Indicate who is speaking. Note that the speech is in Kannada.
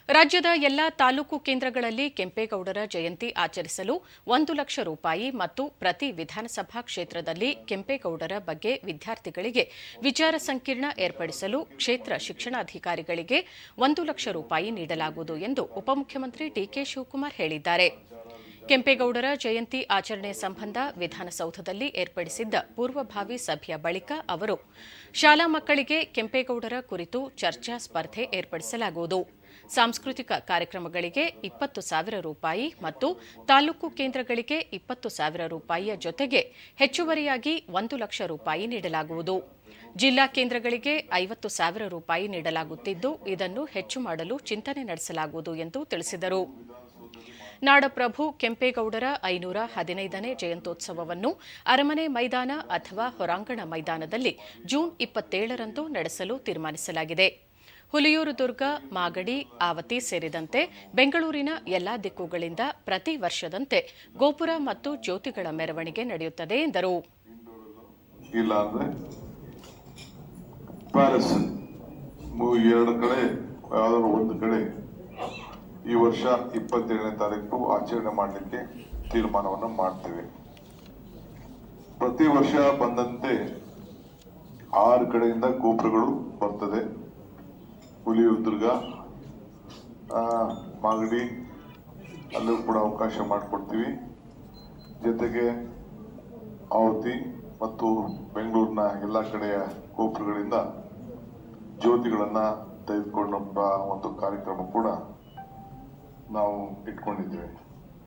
Speaker 1: ರಾಜ್ಯದ ಎಲ್ಲಾ ತಾಲೂಕು ಕೇಂದ್ರಗಳಲ್ಲಿ ಕೆಂಪೇಗೌಡರ ಜಯಂತಿ ಆಚರಿಸಲು 1 ಲಕ್ಷ ರೂಪಾಯಿ ಮತ್ತು ಪ್ರತಿ ವಿಧಾನಸಭಾ ಕ್ಷೇತ್ರದಲ್ಲಿ ಕೆಂಪೇಗೌಡರ ಬಗ್ಗೆ ವಿದ್ಯಾರ್ಥಿಗಳಿಗೆ ವಿಚಾರ ಸಂಕಿರಣ ಏರ್ಪಡಿಸಲು ಕ್ಷೇತ್ರ ಶಿಕ್ಷಣಾಧಿಕಾರಿಗಳಿಗೆ 1 ಲಕ್ಷ ರೂಪಾಯಿ ನೀಡಲಾಗುವುದು ಎಂದು ಉಪಮುಖ್ಯಮಂತ್ರಿ ಡಿಕೆ ಶಿವಕುಮಾರ್ ಹೇಳಿದ್ದಾರೆ. ಕೆಂಪೇಗೌಡರ ಜಯಂತಿ ಆಚರಣೆ ಸಂಬಂಧ ವಿಧಾನಸೌಧದಲ್ಲಿ ಏರ್ಪಡಿಸಿದ್ದ ಪೂರ್ವಭಾವಿ ಸಭೆಯ ಬಳಿಕ ಅವರು ಶಾಲಾ ಮಕ್ಕಳಿಗೆ ಕೆಂಪೇಗೌಡರ ಕುರಿತು ಚರ್ಚಾ ಸ್ಪರ್ಧೆ ಏರ್ಪಡಿಸಲಾಗುವುದು. ಸಾಂಸ್ಕೃತಿಕ ಕಾರ್ಯಕ್ರಮಗಳಿಗೆ 20,000 ರೂಪಾಯಿ ಮತ್ತು ತಾಲೂಕು ಕೇಂದ್ರಗಳಿಗೆ 20,000 ರೂಪಾಯಿಯ ಜೊತೆಗೆ ಹೆಚ್ಚುವರಿಯಾಗಿ 1 ಲಕ್ಷ ರೂಪಾಯಿ ನೀಡಲಾಗುವುದು. ಜಿಲ್ಲಾ ಕೇಂದ್ರಗಳಿಗೆ 50,000 ರೂಪಾಯಿ ನೀಡಲಾಗುತ್ತಿದ್ದು, ಇದನ್ನು ಹೆಚ್ಚು ಮಾಡಲು ಚಿಂತನೆ ನಡೆಸಲಾಗುವುದು ಎಂದು ತಿಳಿಸಿದರು. ನಾಡಪ್ರಭು ಕೆಂಪೇಗೌಡರ 515ನೇ ಜಯಂತ್ಯೋತ್ಸವವನ್ನು ಅರಮನೆ ಮೈದಾನ ಅಥವಾ ಹೊರಾಂಗಣ ಮೈದಾನದಲ್ಲಿ ಜೂನ್ 27ರಂದು ನಡೆಸಲು ತೀರ್ಮಾನಿಸಲಾಗಿದೆ. ಹುಲಿಯೂರು ದುರ್ಗ, ಮಾಗಡಿ, ಆವತಿ ಸೇರಿದಂತೆ ಬೆಂಗಳೂರಿನ ಎಲ್ಲಾ ದಿಕ್ಕುಗಳಿಂದ ಪ್ರತಿ ವರ್ಷದಂತೆ ಗೋಪುರ ಮತ್ತು ಜ್ಯೋತಿಗಳ ಮೆರವಣಿಗೆ ನಡೆಯುತ್ತದೆ ಎಂದರು.
Speaker 2: ಈ ವರ್ಷ 27ನೇ ತಾರೀಕು ಆಚರಣೆ ಮಾಡಲಿಕ್ಕೆ ತೀರ್ಮಾನವನ್ನು ಮಾಡ್ತೇವೆ. ಪ್ರತಿ ವರ್ಷ ಬಂದಂತೆ 6 ಕಡೆಯಿಂದ ಗೋಪುರಗಳು ಬರ್ತದೆ. ಹುಲಿಯೂರು ದುರ್ಗ, ಮಾಗಡಿ ಅಲ್ಲೂ ಕೂಡ ಅವಕಾಶ ಮಾಡಿಕೊಡ್ತೀವಿ. ಜೊತೆಗೆ ಆವತಿ ಮತ್ತು ಬೆಂಗಳೂರಿನ ಎಲ್ಲ ಕಡೆಯ ಗೋಪುರಗಳಿಂದ ಜ್ಯೋತಿಗಳನ್ನ ತೆಗೆದುಕೊಂಡ ಒಂದು ಕಾರ್ಯಕ್ರಮ ಕೂಡ ನಾವು ಇಟ್ಕೊಂಡಿದ್ದೇವೆ.